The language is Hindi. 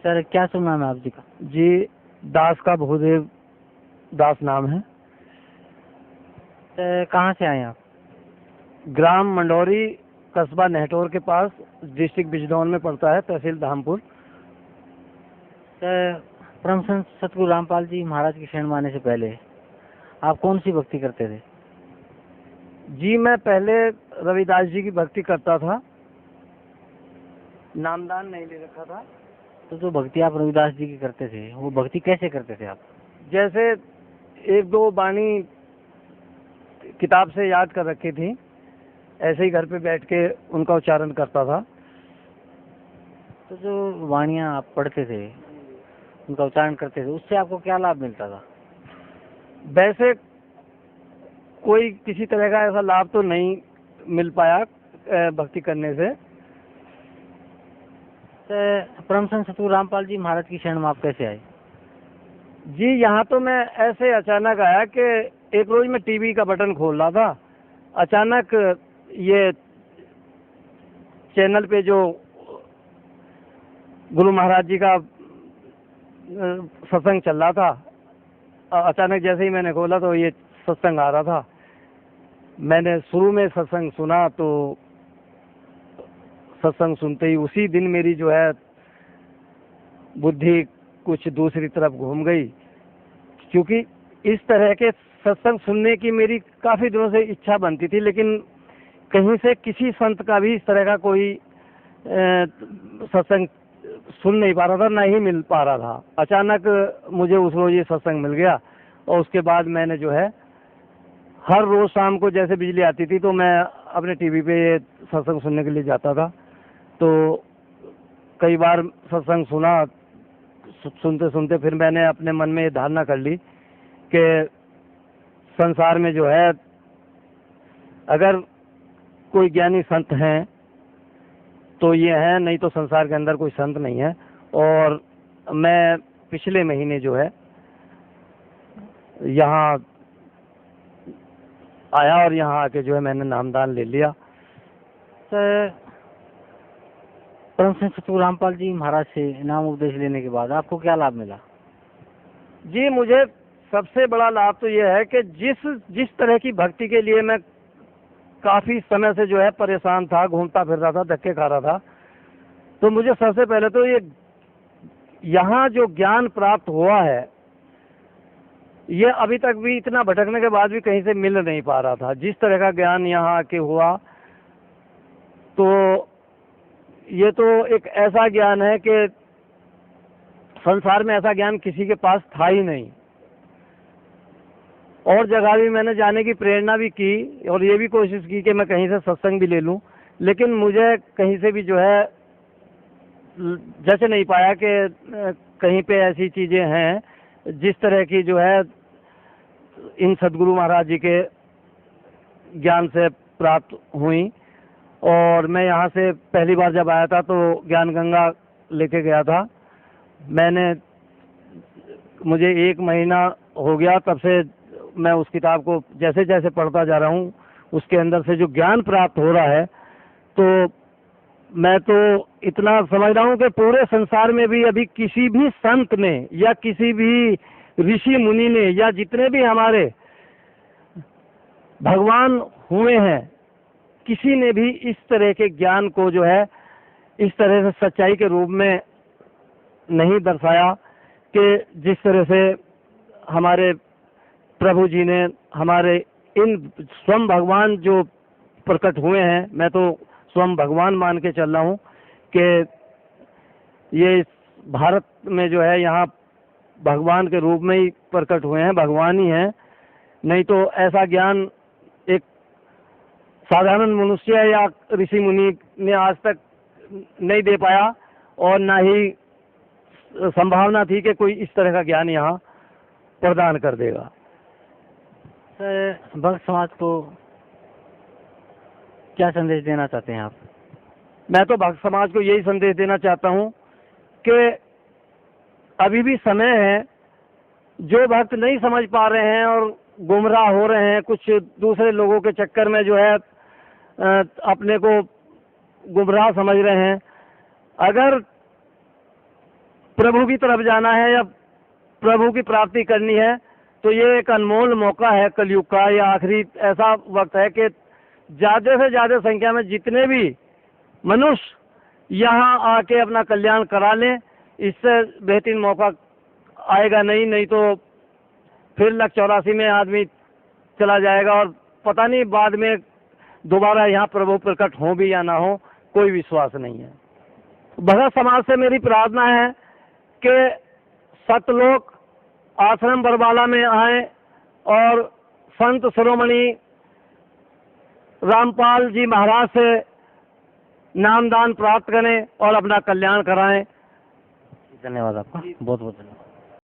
सर क्या शुभ नाम है आप जी का? जी, दास का भूदेव दास नाम है। सर कहाँ से आए आप? ग्राम मंडौरी, कस्बा नेहटोर के पास, डिस्ट्रिक्ट बिजनौर में पड़ता है, तहसील धामपुर। सर परम संत सतगुरु रामपाल जी महाराज की शरण में आने से पहले आप कौन सी भक्ति करते थे? जी, मैं पहले रविदास जी की भक्ति करता था, नामदान नहीं ले रखा था। तो जो भक्ति आप रविदास जी की करते थे वो भक्ति कैसे करते थे आप? जैसे एक दो बाणी किताब से याद कर रखी थी, ऐसे ही घर पे बैठ के उनका उच्चारण करता था। तो जो वाणियाँ आप पढ़ते थे उनका उच्चारण करते थे उससे आपको क्या लाभ मिलता था? वैसे कोई किसी तरह का ऐसा लाभ तो नहीं मिल पाया भक्ति करने से। सर परम संत सतगुरु रामपाल जी महाराज की शरण में आप कैसे आए? जी, यहाँ तो मैं ऐसे अचानक आया कि एक रोज मैं टीवी का बटन खोल रहा था, अचानक ये चैनल पे जो गुरु महाराज जी का सत्संग चल रहा था, अचानक जैसे ही मैंने खोला तो ये सत्संग आ रहा था। मैंने शुरू में सत्संग सुना तो सत्संग सुनते ही उसी दिन मेरी जो है बुद्धि कुछ दूसरी तरफ घूम गई, क्योंकि इस तरह के सत्संग सुनने की मेरी काफ़ी दिनों से इच्छा बनती थी, लेकिन कहीं से किसी संत का भी इस तरह का कोई सत्संग सुन नहीं पा रहा था, ना ही मिल पा रहा था। अचानक मुझे उस रोज ये सत्संग मिल गया और उसके बाद मैंने जो है हर रोज शाम को जैसे बिजली आती थी तो मैं अपने टीवी पे ये सत्संग सुनने के लिए जाता था। तो कई बार सत्संग सुना, सुनते सुनते फिर मैंने अपने मन में ये धारणा कर ली कि संसार में जो है अगर कोई ज्ञानी संत हैं तो ये हैं, नहीं तो संसार के अंदर कोई संत नहीं है। और मैं पिछले महीने जो है यहाँ आया और यहाँ आके जो है मैंने नामदान ले लिया। सर परम संत सतगुरु रामपाल जी महाराज से नाम उपदेश लेने के बाद आपको क्या लाभ मिला? जी, मुझे सबसे बड़ा लाभ तो ये है कि जिस तरह की भक्ति के लिए मैं काफ़ी समय से जो है परेशान था, घूमता फिर रहा था, धक्के खा रहा था, तो मुझे सबसे पहले तो ये यहाँ जो ज्ञान प्राप्त हुआ है ये अभी तक भी इतना भटकने के बाद भी कहीं से मिल नहीं पा रहा था। जिस तरह का ज्ञान यहाँ आके हुआ तो ये तो एक ऐसा ज्ञान है कि संसार में ऐसा ज्ञान किसी के पास था ही नहीं। और जगह भी मैंने जाने की प्रेरणा भी की और ये भी कोशिश की कि मैं कहीं से सत्संग भी ले लूं, लेकिन मुझे कहीं से भी जो है जच नहीं पाया कि कहीं पे ऐसी चीज़ें हैं जिस तरह की जो है इन सदगुरु महाराज जी के ज्ञान से प्राप्त हुई। और मैं यहाँ से पहली बार जब आया था तो ज्ञान गंगा लेके गया था मैंने, मुझे 1 महीना हो गया, तब से मैं उस किताब को जैसे जैसे पढ़ता जा रहा हूँ उसके अंदर से जो ज्ञान प्राप्त हो रहा है, तो मैं तो इतना समझ रहा हूँ कि पूरे संसार में भी अभी किसी भी संत ने या किसी भी ऋषि मुनि ने या जितने भी हमारे भगवान हुए हैं, किसी ने भी इस तरह के ज्ञान को जो है इस तरह से सच्चाई के रूप में नहीं दर्शाया कि जिस तरह से हमारे प्रभु जी ने, हमारे इन स्वयं भगवान जो प्रकट हुए हैं, मैं तो स्वयं भगवान मान के चल रहा हूँ कि ये भारत में जो है यहाँ भगवान के रूप में ही प्रकट हुए हैं, भगवान ही हैं। नहीं तो ऐसा ज्ञान एक साधारण मनुष्य या ऋषि मुनि ने आज तक नहीं दे पाया और ना ही संभावना थी कि कोई इस तरह का ज्ञान यहाँ प्रदान कर देगा। सर भक्त समाज को क्या संदेश देना चाहते हैं आप? मैं तो भक्त समाज को यही संदेश देना चाहता हूँ कि अभी भी समय है, जो भक्त नहीं समझ पा रहे हैं और गुमराह हो रहे हैं, कुछ दूसरे लोगों के चक्कर में जो है अपने को गुमराह समझ रहे हैं, अगर प्रभु की तरफ जाना है या प्रभु की प्राप्ति करनी है, तो ये एक अनमोल मौका है कलयुग का। ये आखिरी ऐसा वक्त है कि ज़्यादा से ज़्यादा संख्या में जितने भी मनुष्य यहाँ आके अपना कल्याण करा लें, इससे बेहतरीन मौका आएगा नहीं तो फिर 184 में आदमी चला जाएगा और पता नहीं बाद में दोबारा यहाँ प्रभु प्रकट हो भी या ना हो, कोई विश्वास नहीं है। भगत समाज से मेरी प्रार्थना है कि सतलोक आश्रम बरवाला में आए और संत शिरोमणि रामपाल जी महाराज से नामदान प्राप्त करें और अपना कल्याण कराएं। धन्यवाद आपका, बहुत बहुत धन्यवाद।